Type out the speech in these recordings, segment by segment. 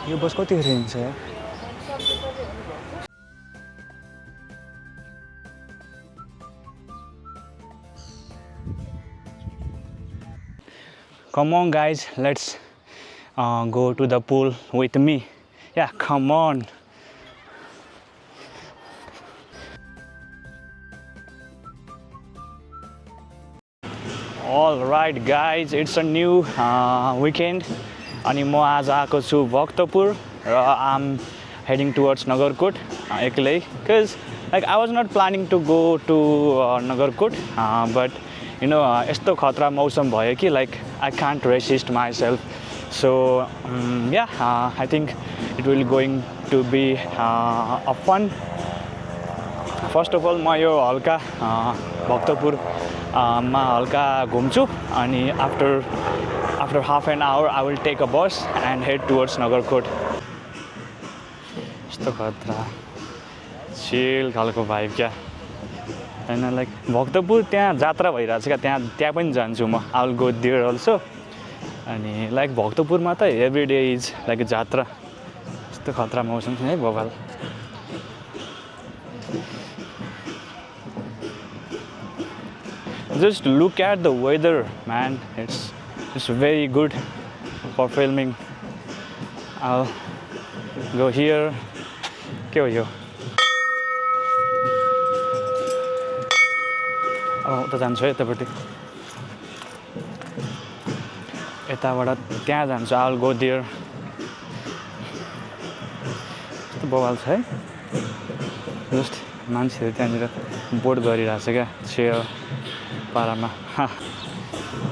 यो बस कतिखेर हिँड्छ यार? Come on guys, let's go to the pool with me. Yeah, come on. All right guys, it's a new weekend. अनि म आज आएको छु भक्तपुर र I'm heading towards Nagarkot एक्लै, because like I was not planning to go to Nagarkot, but you know यस्तो खतरा मौसम भयो कि like I can't resist myself. So yeah, I think it will going to be a fun. First of all, म यो हल्का भक्तपुर मा हल्का घुम्छु अनि after half an hour I will take a bus and head towards Nagarkot. यस्तो खतरा चिल खालको भाइब क्या हैन, लाइक भक्तपुर त्यहाँ जात्रा भइरहेछ क्या, त्यहाँ पनि जान्छु म. I will go there also. अनि लाइक भक्तपुरमा त एभ्री डे इज लाइक जात्रा. यस्तो खतरा मौसम छ है बबाल. Just look at the weather, man. It's very good for filming. I'll go here. के हो यो? अब उता जान्छु है यतापट्टि. यताबाट त्यहाँ जान्छु. I'll go there. यस्तो बवाल छ है. जस्ट मान्छेहरू त्यहाँनिर बोट गरिरहेछ क्या चेयर पारामा.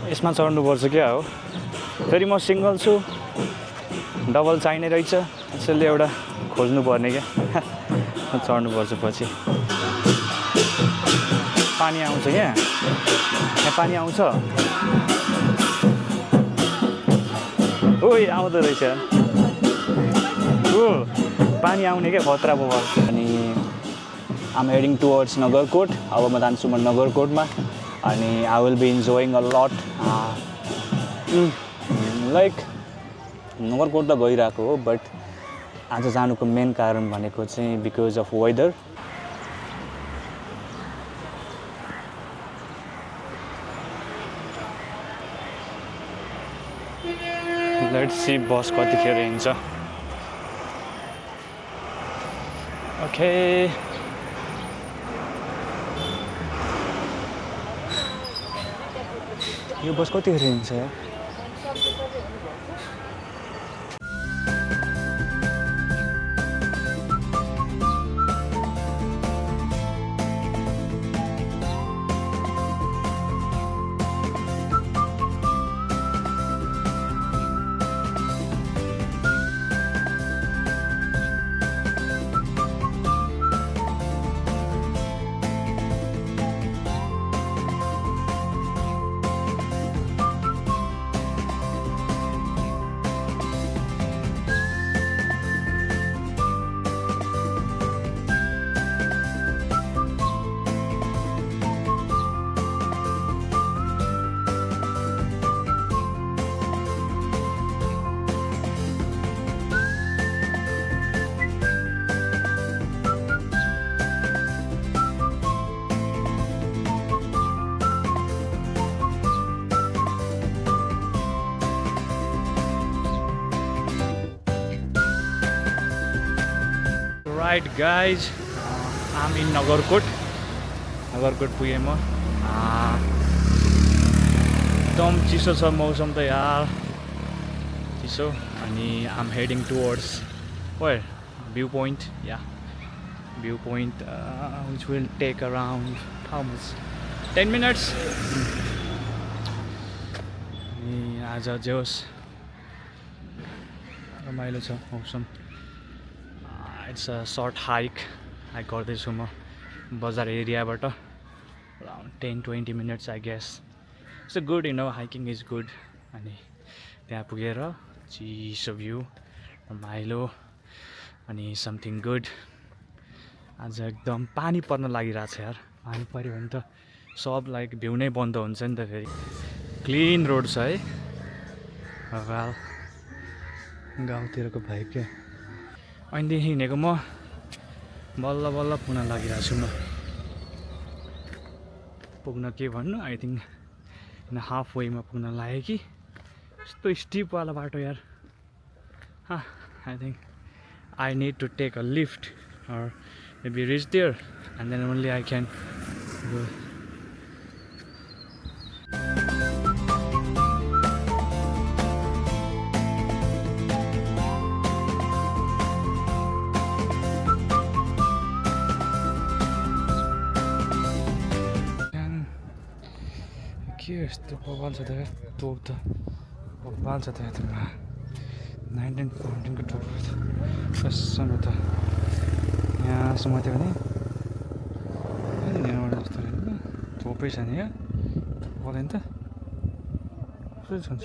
यसमा चढ्नुपर्छ क्या हो. फेरि म सिङ्गल छु, डबल चाहिने रहेछ, त्यसैले एउटा खोज्नुपर्ने क्या. चढ्नुपर्छ पछि. पानी आउँछ क्या, यहाँ पानी आउँछ. ओइ आउँदो रहेछ. पानी आउने क्या खतरा बवाल. अनि I'm heading towards Nagarkot. अब म जान्छु म नगरकोटमा अनि I will be enjoying a lot. Like Nagarkot त गइरहेको हो, बट आज जानुको मेन कारण भनेको चाहिँ because of weather. Let's see bus कतिखेर हिँड्छ. ओके, यो बस कतिखेर हिँड्छ यार? Right guys, I'm in Nagarkot पुगेँ म. एकदम चिसो छ मौसम त यार, चिसो. अनि I'm heading towards where? Viewpoint. Yeah, viewpoint, which will take around how much? 10 minutes. अनि आज जे होस् रमाइलो छ मौसम. It's a short hike. गर्दैछु म बजार एरियाबाट. Around 10-20 minutes I guess. It's a good, you know, hiking is good. अनि त्यहाँ पुगेर चिसो भ्यू, रमाइलो अनि समथिङ गुड. आज एकदम पानी पर्न लागिरहेछ यार. पानी पर्यो भने त सब लाइक भ्यू नै बन्द हुन्छ नि त. फेरि क्लिन रोड छ है. वेल गाउँतिरको भाइब क्या અહીંदेखि हिँडेको म बल्ल बल्ल पुग्न लागिरहेको छु म पुग्न के भन्नु आई थिङ्क हाफ वेमा पुग्न लाग्यो कि यस्तो स्टिपवाला बाटो यार I think I need to take a lift or maybe reach there and then only I can go. के यस्तो बवाल छ त यार तोप त बवाल छ त यहाँ 19 को टोप कसम त यहाँसम्म थियो भने यहाँबाट जस्तो होइन थोपै छ नि यहाँ बोलेन त कसरी छन्छ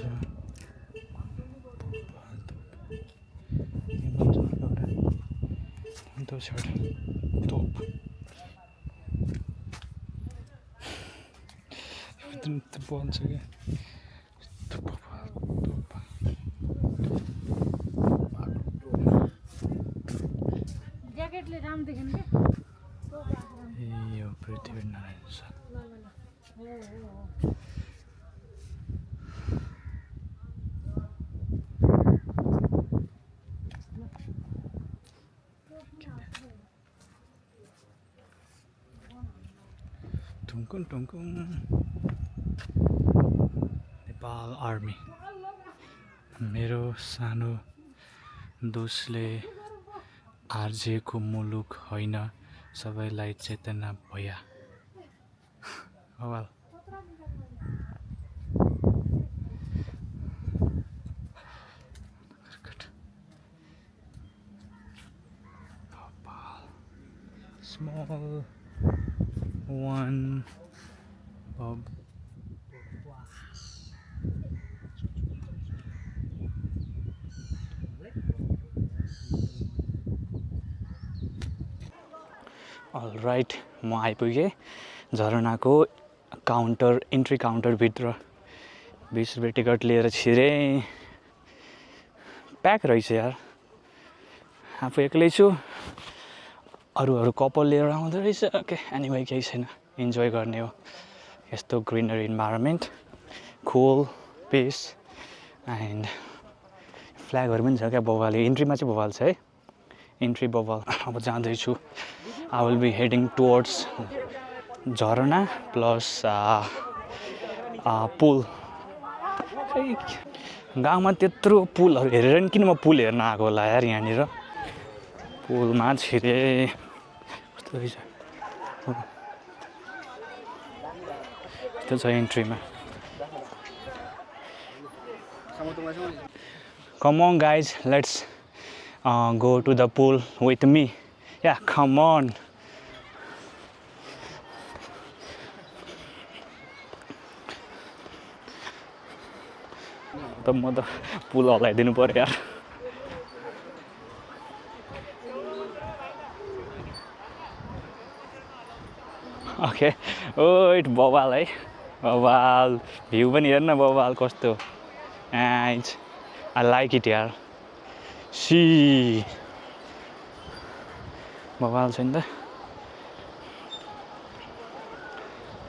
एउटा तोप त्यो बन्छ क्या ज्याकेटले राम्रो देखेन के यो पृथ्वीनारायण सर टुङकुङ टुङकुङ नेपाल आर्मी मेरो सानो दोषले आर्जेको मुलुक होइन सबैलाई चेतना भया well. Small one Bob. All right, म आइपुगेँ झरनाको काउन्टर इन्ट्री काउन्टरभित्र 20 रुपियाँ टिकट लिएर छिरेँ प्याक रहेछ यार आफू एक्लै छु अरू कपल लिएर आउँदो रहेछ ओके एनिवे केही छैन इन्जोय गर्ने हो यस्तो greenery environment cool peace and फ्ल्यागहरू पनि छ क्या बवाल इन्ट्रीमा चाहिँ बवाल छ है इन्ट्री बवाल अब जाँदैछु I will be heading towards झरना प्लस पुल गाउँमा त्यत्रो पुलहरू हेरेर नि किन म पुल हेर्न आएको होला यार यहाँनिर पुलमा छिरे कस्तो रहेछ त्यो छ इन्ट्रीमा Come on guys, let's go to the pool with me. Yeah, come on. म त पुल हल्लाइदिनु पर्यो यार ओके ओइट बवाल है बवाल भ्यू पनि हेर्न बवाल कस्तो आई लाइक इट यार सी बवाल छ नि त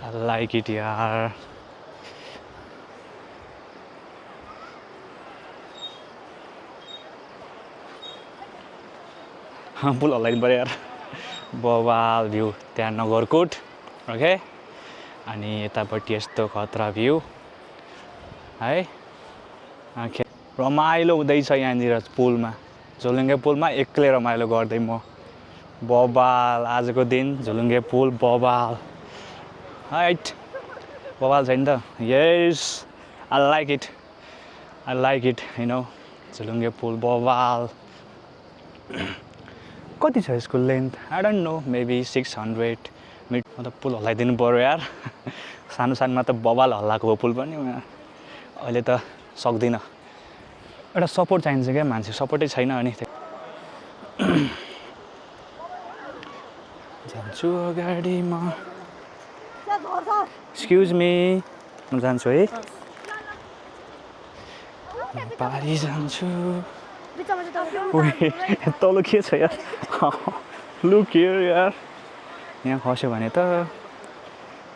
आई लाइक इट यार पुल हल्लाइदिनु पर्यो यार बवाल भ्यू त्यहाँ नगरकोट ओके अनि यतापट्टि यस्तो खतरा भ्यू है ओके रमाइलो हुँदैछ यहाँनिर पुलमा झोलुङ्गे पुलमा एक्लै रमाइलो गर्दै म बवाल आजको दिन झोलुङ्गे पुल बवाल हाइट बवाल छैन त yes I like it you know झोलुङ्गे पुल बवाल कति छ यसको length I don't know maybe 600 metre म त पुल हल्लाइदिनु पर्यो यार सानो सानोमा त बवाल हल्लाएको हो पुल पनि अहिले त सक्दिनँ एउटा सपोर्ट चाहिन्छ क्या मान्छे सपोर्टै छैन अनि जान्छु अगाडिमा एक्सक्युज मी म जान्छु है पारी जान्छु तल के छ यार लुक हियर यार यहाँ खस्यो भने त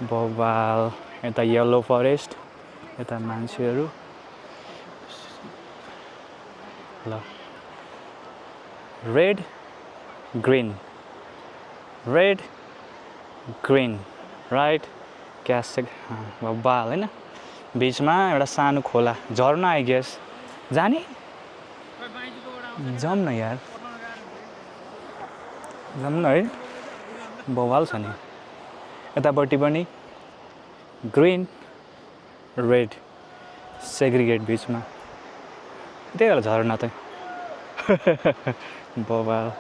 बवाल यता येलो फरेस्ट यता मान्छेहरू ल रेड ग्रीन राइट क्यास बवाल होइन बिचमा एउटा सानो खोला झर्ना आई गेस जाने जाऊँ न यार जाऊँ न है बवाल छ नि यतापट्टि पनि ग्रीन रेड सेग्रिगेट बिचमा त्यही होला झर्ना त बवाल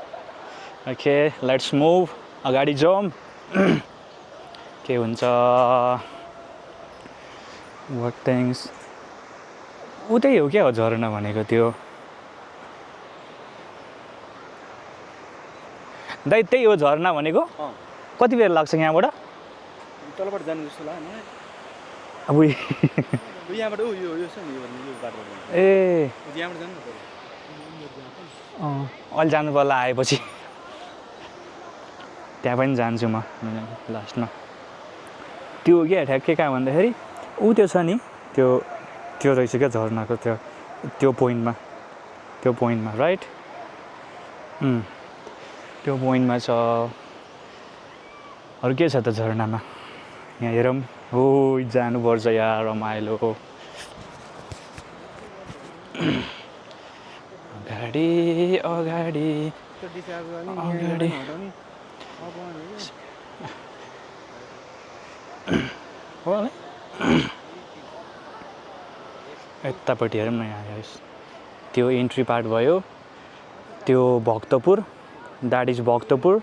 ओके लेट्स मुभ अगाडि जाऊँ के हुन्छ वाट थिङ्स उतै हो क्या हो झर्ना भनेको त्यो दाइ त्यही हो झर्ना भनेको कति बेर लाग्छ यहाँबाट तलबाट जानु जस्तो लाग्यो अब यहाँबाट यो छ नि यो बाटोबाट ए यहाँबाट जानु अहिले जानु पर्ला आएपछि त्यहाँ पनि जान्छु म लास्टमा त्यो क्या ठ्याक्कै कहाँ भन्दाखेरि ऊ त्यो छ नि त्यो रहेछ क्या झर्नाको त्यो पोइन्टमा राइट त्यो पोइन्टमा छ अरू के छ त झर्नामा यहाँ हेरौँ हो जानुपर्छ यार रमाइलो अगाडि अगाडि अगाडि यतापट्टि हेरौँ न यहाँ त्यो इन्ट्री पार्ट भयो त्यो भक्तपुर द्याट इज भक्तपुर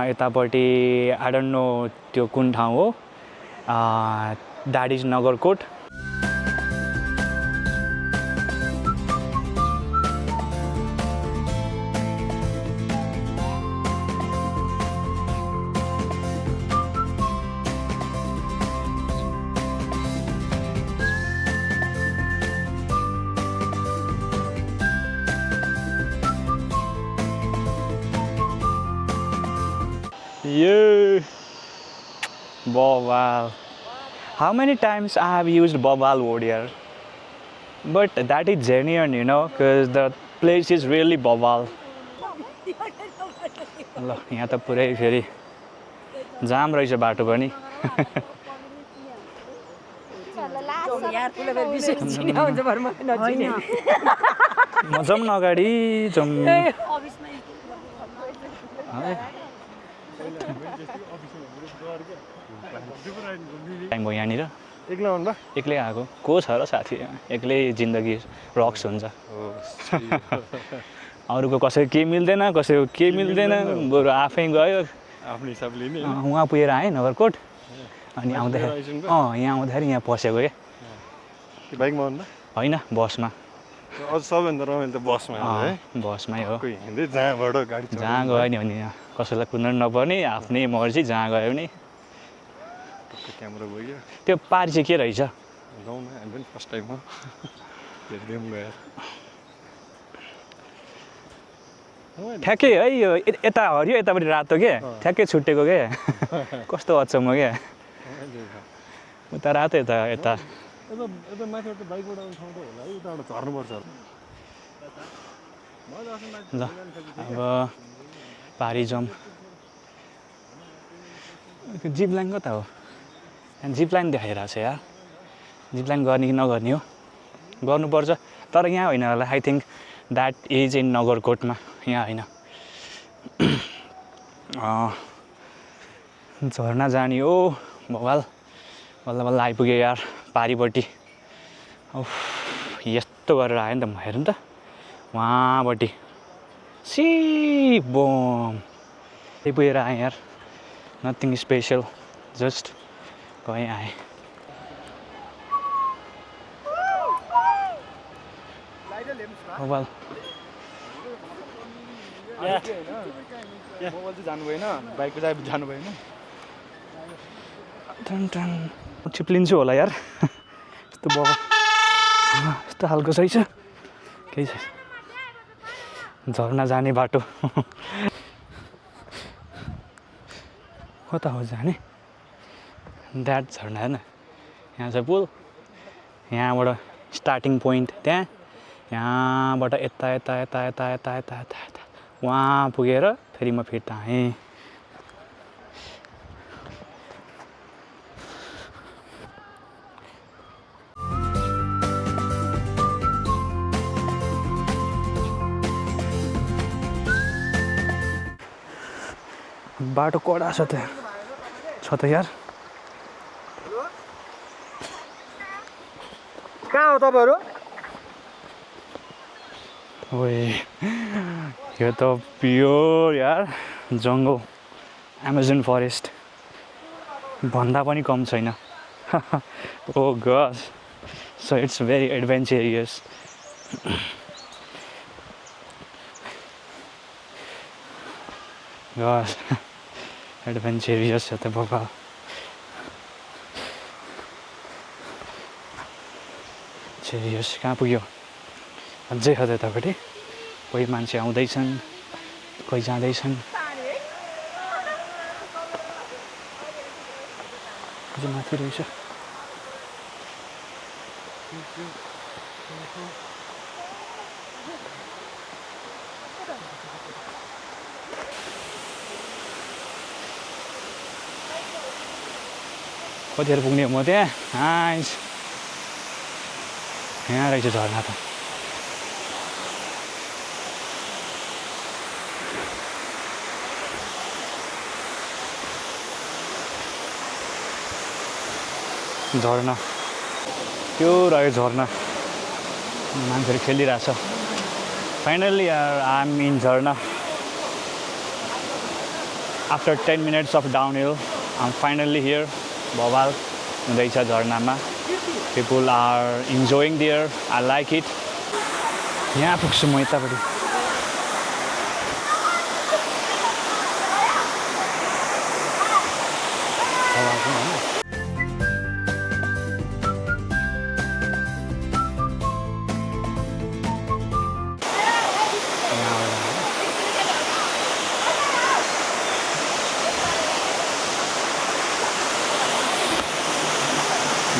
यतापट्टि आई डोन्ट नो त्यो कुन ठाउँ हो that is Nagarkot Yeah, Bobal. How many times I have used Bobal word here? But that is genuine, you know, because the place is really Bobal. ल यहाँ त पुरै फेरि जाम रहेछ बाटो पनि म जाउँ न अगाडि जाउँ टाइम भयो यहाँनिर एक्लै आएको को छ र साथी एक्लै जिन्दगी रक्स हुन्छ अरूको कसैको केही मिल्दैन कसैको केही मिल्दैन बरु आफै गयो आफ्नो हिसाबले नि उहाँ पुगेर आएँ नगरकोट अनि आउँदाखेरि यहाँ आउँदाखेरि यहाँ पसेको क्या बाइकमा भन्दा होइन बसमा अझ सबैभन्दा रमाइलो त बसमा है बसमै हो हिँड्दै जहाँबाट गाडी जहाँ गयो नि भने कसैलाई कुद्नु नपर्ने आफ्नै मर्जी जहाँ गयो भने क्यामेरा गयो त्यो पारी चाहिँ के रहेछ गाउँमा हामी पनि फर्स्ट टाइम हो हेर्दै पनि गएर ठ्याक्कै है यो यता हरियो यतापट्टि रातो के ठ्याक्कै छुट्टेको के कस्तो अचम्म क्या उता रातो यता यता माथिबाट बाइकबाट आउने ठाउँ त होला है उताबाट झर्नुपर्छ ल अब पारी जाउँ जिप लाइन कता हो जिप लाइन देखाइरहेको छ यार जिप लाइन गर्ने कि नगर्ने हो गर्नुपर्छ तर यहाँ होइन होला I think that is in नगरकोटमा यहाँ होइन झर्ना जाने हो भवाल बल्ल बल्ल आइपुग्यो यार पारिपट्टि यस्तो गरेर आयो नि त म हेर्नु त वहाँपट्टि बम आइपुगेर आएँ यार नथिङ स्पेसल जस्ट गएँ आएँ भवाल जानु भएन बाइकको चाहिँ जानु भएन चिप्लिन्छु होला यार यस्तो खालको छैछ केही छ झर्ना जाने बाटो कता हो जाने द्याट झर्ना होइन यहाँ छ पुल यहाँबाट स्टार्टिङ पोइन्ट त्यहाँ यहाँबाट यता यता यता यता यता यता यता यता वहाँ पुगेर फेरि म फिर्ता आएँ बाटो कडा छ त यार कहाँ हो तपाईँहरू ओए यो त प्योर यार जङ्गल एमाजोन फरेस्ट भन्दा पनि कम छैन ओ गस सो इट्स भेरी एडभेन्चरियस गस एडभेन्चरियस छ त बाबा सिरियस कहाँ पुग्यो अझै छ त्यतापट्टि कोही मान्छे आउँदैछन् कोही जाँदैछन् अझै माथि रहेछ कतिखेर पुग्ने हो म त्यहाँ नाइस यहाँ रहेछ झर्ना त झर्ना त्यो रह्यो झर्ना मान्छेहरू खेलिरहेछ फाइनल्ली आई एम इन झर्ना after 10 minutes of down hill I am finally here बवाल हुँदैछ झर्नामा people are enjoying there I like it यहाँ पुग्छु म यतापट्टि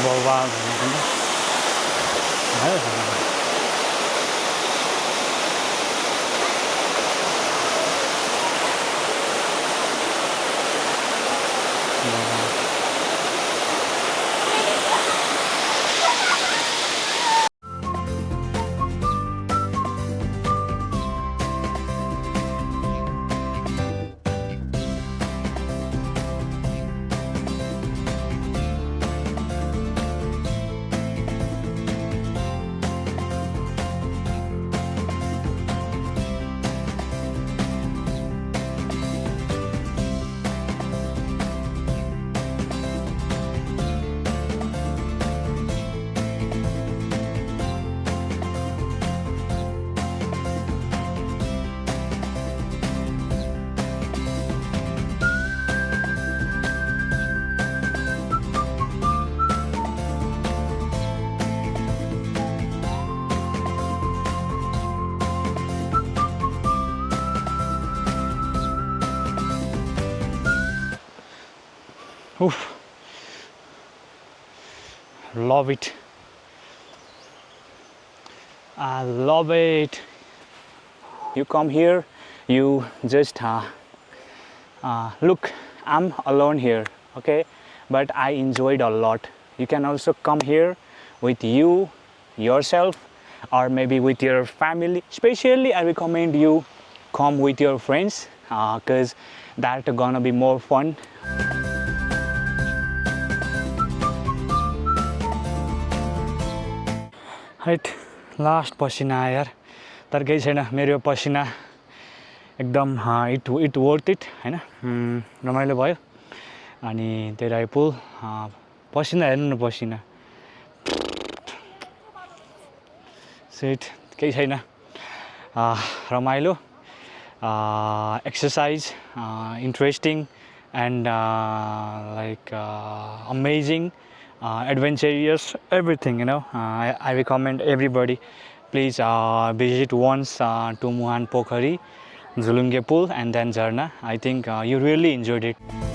बवाल Oof. Love it. I love it. You come here, you just look, I'm alone here, okay? But I enjoyed a lot. You can also come here with you, yourself, or maybe with your family. Especially, I recommend you come with your friends because that's gonna be more fun. Right last पसिना आयो यार तर केही छैन मेरो पसिना एकदम it worth it हैन रमाइलो भयो अनि त्यही आइपुल पसिना हेर्नु न पसिना सेट केही छैन रमाइलो exercise interesting and like amazing adventurous everything, you know. I recommend everybody please visit once to Muhan Pokhari, Zulunge Pool, and then Jharna. I think you really enjoyed it.